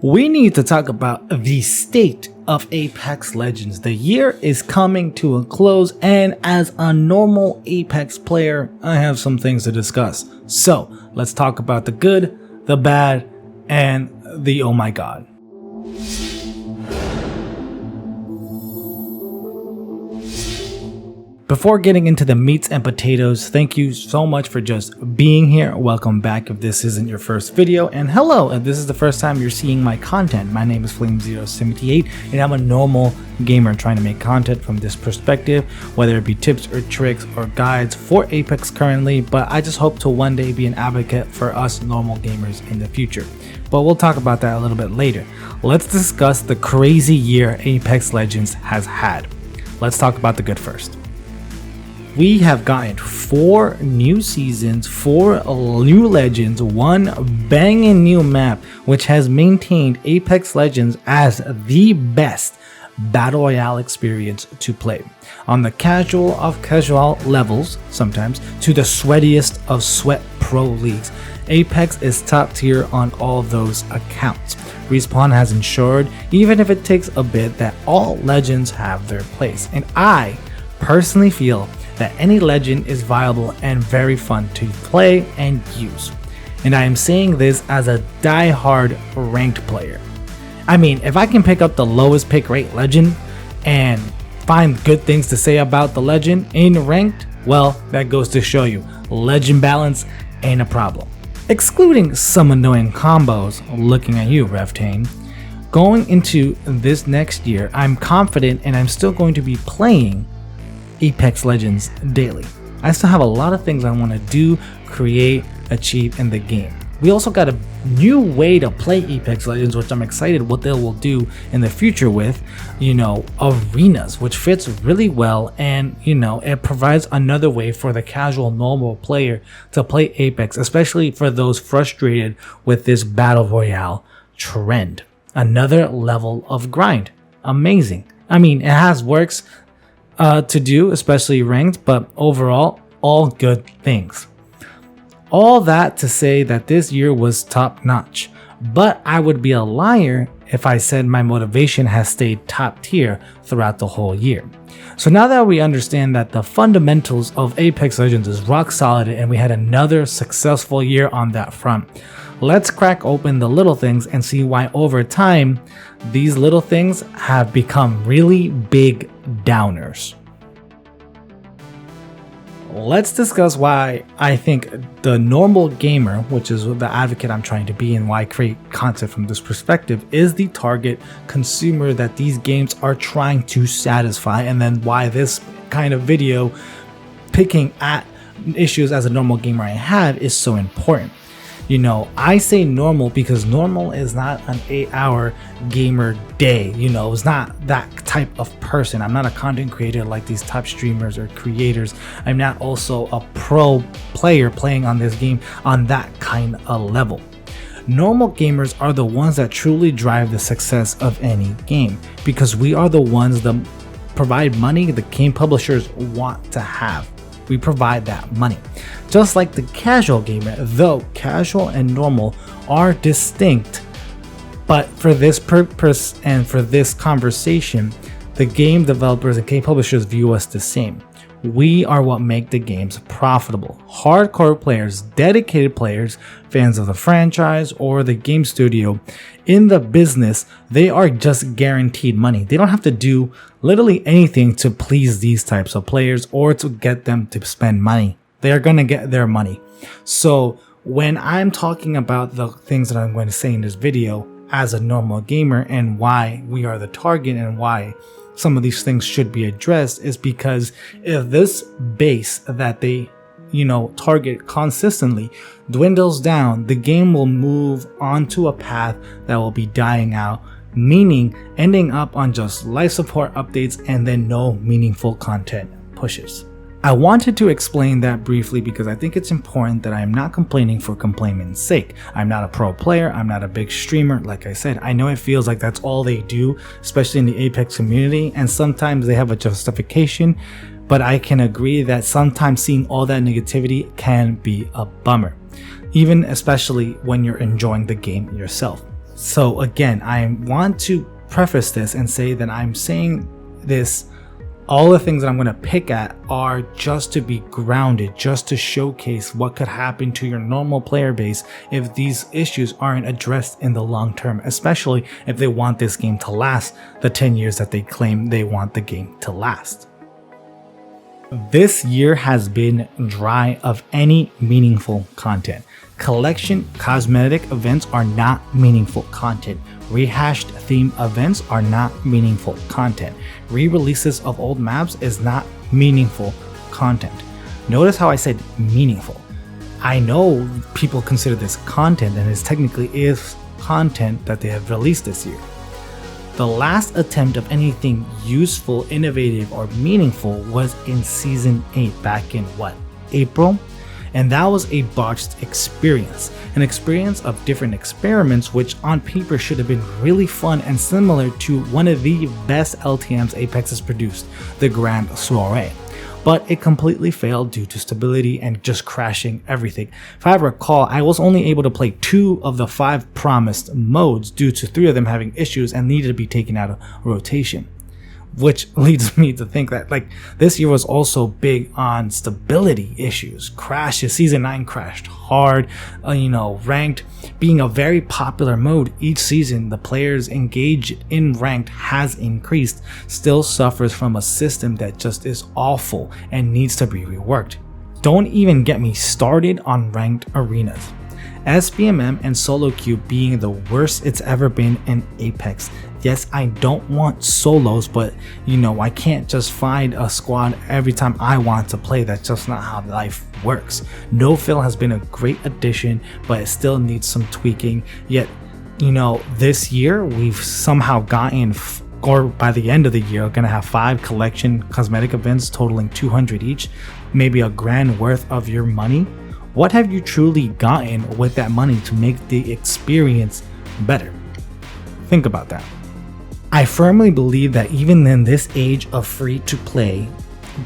We need to talk about the state of Apex Legends. The year is coming to a close, and as a normal Apex player, I have some things to discuss. So let's talk about the good, the bad, and the oh my god. Before getting into the meats and potatoes, thank you so much for just being here. Welcome back if this isn't your first video, and hello if this is the first time you're seeing my content. My name is Flame078 and I'm a normal gamer trying to make content from this perspective, whether it be tips or tricks or guides for Apex currently, but I just hope to one day be an advocate for us normal gamers in the future. But we'll talk about that a little bit later. Let's discuss the crazy year Apex Legends has had. Let's talk about the good first. We have gotten 4 new seasons, 4 new legends, 1 banging new map, which has maintained Apex Legends as the best battle royale experience to play. On the casual of casual levels, sometimes, to the sweatiest of sweat pro leagues, Apex is top tier on all those accounts. Respawn has ensured, even if it takes a bit, that all legends have their place. And I personally feel that any legend is viable and very fun to play and use. And I am saying this as a die-hard ranked player. I mean, if I can pick up the lowest pick rate legend and find good things to say about the legend in ranked, well, that goes to show you, legend balance ain't a problem. Excluding some annoying combos, looking at you, Reftane. Going into this next year, I'm confident and I'm still going to be playing Apex Legends daily. I still have a lot of things I want to do, create, achieve in the game. We also got a new way to play Apex Legends, which I'm excited what they will do in the future with, arenas, which fits really well, and it provides another way for the casual normal player to play Apex, especially for those frustrated with this battle royale trend. Another level of grind. Amazing. I mean, it has works to do, especially ranked, but overall, all good things. All that to say that this year was top notch, but I would be a liar if I said my motivation has stayed top tier throughout the whole year. So now that we understand that the fundamentals of Apex Legends is rock solid and we had another successful year on that front, let's crack open the little things and see why over time these little things have become really big downers. Let's discuss why I think the normal gamer, which is the advocate I'm trying to be and why I create content from this perspective, is the target consumer that these games are trying to satisfy, and then why this kind of video picking at issues as a normal gamer I have is so important. I say normal because normal is not an 8-hour gamer day. It's not that type of person. I'm not a content creator like these top streamers or creators. I'm not also a pro player playing on this game on that kind of level. Normal gamers are the ones that truly drive the success of any game because we are the ones that provide money the game publishers want to have. We provide that money. Just like the casual gamer, though casual and normal are distinct, but for this purpose and for this conversation, the game developers and game publishers view us the same. We are what make the games profitable. Hardcore players, dedicated players, fans of the franchise or the game studio in the business, they are just guaranteed money. They don't have to do literally anything to please these types of players or to get them to spend money. They are going to get their money. So when I'm talking about the things that I'm going to say in this video as a normal gamer and why we are the target and why some of these things should be addressed is because if this base that they target consistently dwindles down, the game will move onto a path that will be dying out, meaning ending up on just life support updates and then no meaningful content pushes. I wanted to explain that briefly because I think it's important that I am not complaining for complaining's sake. I'm not a pro player, I'm not a big streamer. Like I said, I know it feels like that's all they do, especially in the Apex community, and sometimes they have a justification, but I can agree that sometimes seeing all that negativity can be a bummer, even especially when you're enjoying the game yourself. So again, I want to preface this and say that I'm saying this, all the things that I'm going to pick at are just to be grounded, just to showcase what could happen to your normal player base if these issues aren't addressed in the long term, especially if they want this game to last the 10 years that they claim they want the game to last. This year has been dry of any meaningful content. Collection cosmetic events are not meaningful content. Rehashed theme events are not meaningful content. Re-releases of old maps is not meaningful content. Notice how I said meaningful. I know people consider this content, and it technically is content that they have released this year. The last attempt of anything useful, innovative, or meaningful was in Season 8 back in April? And that was a botched experience. An experience of different experiments which on paper should have been really fun and similar to one of the best LTMs Apex has produced, the Grand Soiree. But it completely failed due to stability and just crashing everything. If I recall, I was only able to play 2 of the 5 promised modes due to 3 of them having issues and needed to be taken out of rotation. Which leads me to think that this year was also big on stability issues, crashes. Season 9 crashed hard, ranked being a very popular mode. Each season the players engaged in ranked has increased, still suffers from a system that just is awful and needs to be reworked. Don't even get me started on ranked arenas. SBMM and solo queue being the worst it's ever been in Apex. Yes, I don't want solos, but I can't just find a squad every time I want to play. That's just not how life works. No Fill has been a great addition, but it still needs some tweaking. Yet, this year we've somehow gotten, or by the end of the year, we're gonna have 5 collection cosmetic events totaling 200 each, maybe $1,000 worth of your money. What have you truly gotten with that money to make the experience better? Think about that. I firmly believe that even in this age of free to play,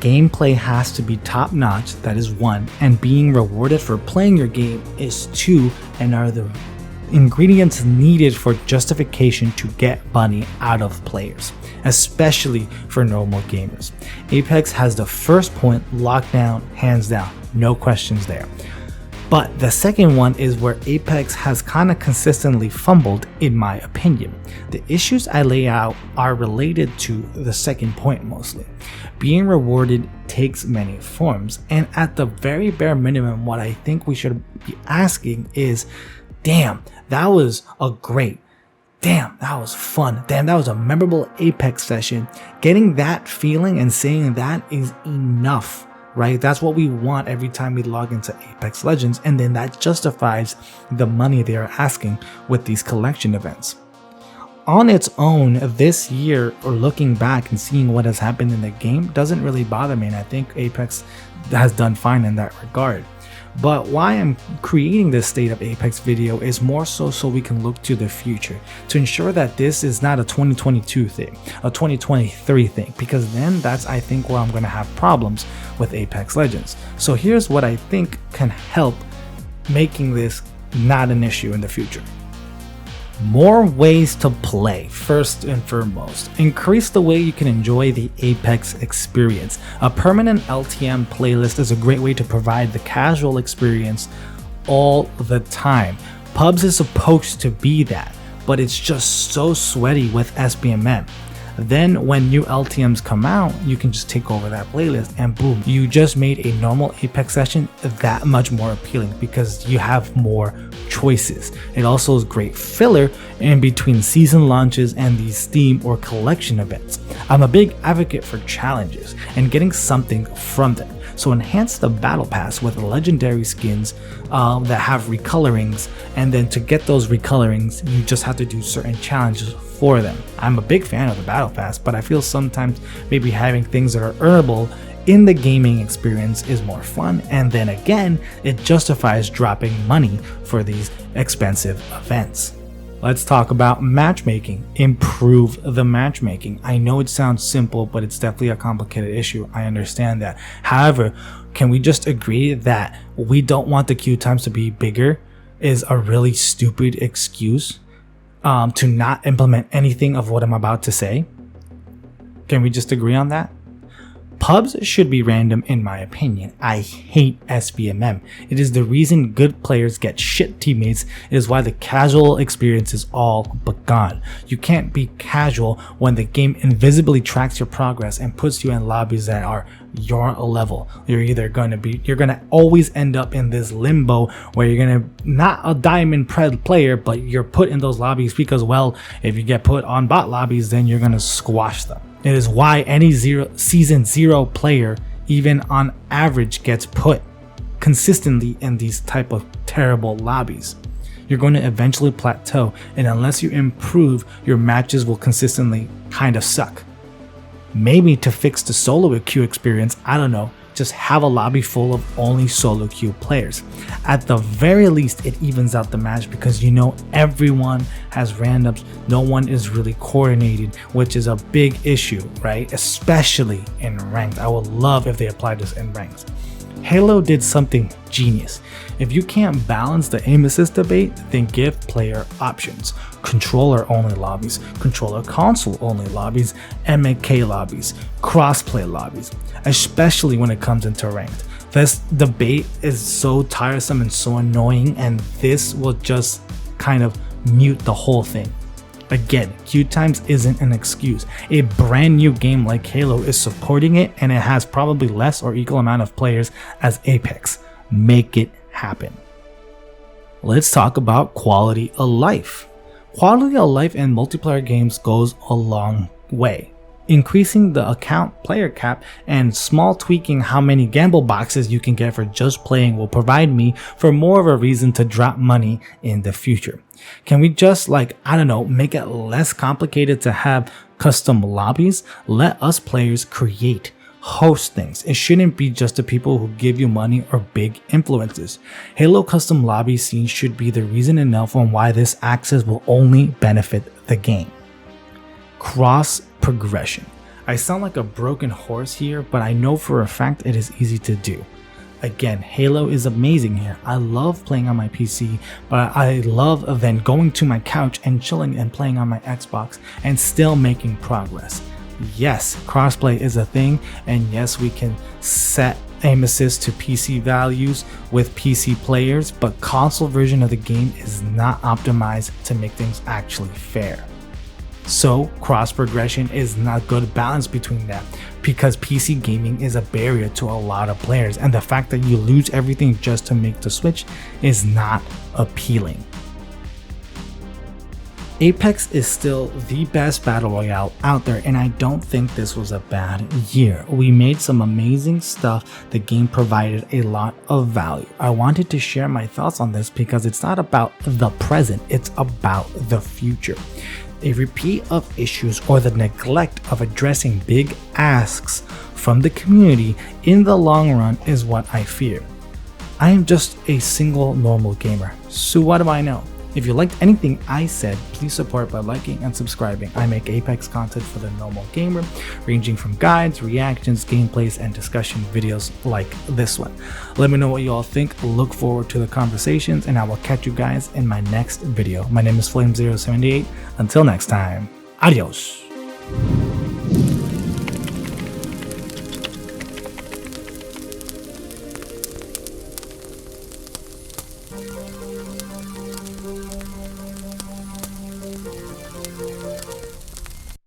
gameplay has to be top notch, that is 1, and being rewarded for playing your game is 2, and are the ingredients needed for justification to get money out of players, especially for normal gamers. Apex has the first point locked down, hands down, no questions there. But the second one is where Apex has kind of consistently fumbled, in my opinion. The issues I lay out are related to the second point mostly. Being rewarded takes many forms, and at the very bare minimum, what I think we should be asking is, damn, that was a great, damn, that was fun, damn, that was a memorable Apex session. Getting that feeling and saying that is enough. Right? That's what we want every time we log into Apex Legends, and then that justifies the money they are asking with these collection events. On its own, this year, or looking back and seeing what has happened in the game, doesn't really bother me, and I think Apex has done fine in that regard. But why I'm creating this State of Apex video is more so we can look to the future, to ensure that this is not a 2022 thing, a 2023 thing, because then that's, I think, where I'm going to have problems with Apex Legends. So here's what I think can help making this not an issue in the future. More ways to play. First and foremost, increase the way you can enjoy the Apex experience. A permanent LTM playlist is a great way to provide the casual experience all the time. Pubs is supposed to be that, but it's just so sweaty with SBMM. Then when new LTMs come out, you can just take over that playlist and boom, you just made a normal Apex session that much more appealing because you have more choices. It also is great filler in between season launches and these theme or collection events. I'm a big advocate for challenges and getting something from them. So enhance the battle pass with legendary skins that have recolorings, and then to get those recolorings, you just have to do certain challenges for them. I'm a big fan of the battle pass, but I feel sometimes maybe having things that are earnable in the gaming experience is more fun, and then again, it justifies dropping money for these expensive events. Let's talk about matchmaking. Improve the matchmaking. I know it sounds simple, but it's definitely a complicated issue. I understand that. However, can we just agree that we don't want the queue times to be bigger is a really stupid excuse? to not implement anything of what I'm about to say? Can we just agree on that? Pubs should be random in my opinion. I hate SBMM. It is the reason good players get shit teammates. It is why the casual experience is all but gone. You can't be casual when the game invisibly tracks your progress and puts you in lobbies that are your level. You're gonna always end up in this limbo where you're gonna not a diamond player, but you're put in those lobbies because, well, if you get put on bot lobbies, then you're gonna squash them. It is why any season 0 player, even on average, gets put consistently in these type of terrible lobbies. You're going to eventually plateau, and unless you improve, your matches will consistently kind of suck. Maybe to fix the solo queue experience, I don't know, just have a lobby full of only solo queue players. At the very least, it evens out the match because you know everyone has randoms, no one is really coordinated, which is a big issue, right? Especially in ranked. I would love if they applied this in ranks. Halo did something genius. If you can't balance the aim assist debate, then give player options. Controller only lobbies, controller console only lobbies, MK lobbies, crossplay lobbies, especially when it comes into ranked. This debate is so tiresome and so annoying, and this will just kind of mute the whole thing. Again, queue times isn't an excuse. A brand new game like Halo is supporting it, and it has probably less or equal amount of players as Apex. Make it happen. Let's talk about quality of life. Quality of life in multiplayer games goes a long way. Increasing the account player cap and small tweaking how many gamble boxes you can get for just playing will provide me for more of a reason to drop money in the future. Can we just make it less complicated to have custom lobbies? Let us players create, host things. It shouldn't be just the people who give you money or big influencers. Halo custom lobby scenes should be the reason enough on why this access will only benefit the game. Cross progression. I sound like a broken horse here, but I know for a fact it is easy to do. Again, Halo is amazing here. I love playing on my PC, but I love then going to my couch and chilling and playing on my Xbox and still making progress. Yes, crossplay is a thing, and yes, we can set aim assist to PC values with PC players, but console version of the game is not optimized to make things actually fair. So cross progression is not good balance between that, because PC gaming is a barrier to a lot of players, and the fact that you lose everything just to make the switch is not appealing. Apex is still the best battle royale out there, and I don't think this was a bad year. We made some amazing stuff. The game provided a lot of value. I wanted to share my thoughts on this because it's not about the present, it's about the future. A repeat of issues or the neglect of addressing big asks from the community in the long run is what I fear. I am just a single normal gamer, so what do I know? If you liked anything I said, please support by liking and subscribing. I make Apex content for the normal gamer, ranging from guides, reactions, gameplays, and discussion videos like this one. Let me know what you all think. Look forward to the conversations, and I will catch you guys in my next video. My name is Flame078. Until next time, adios.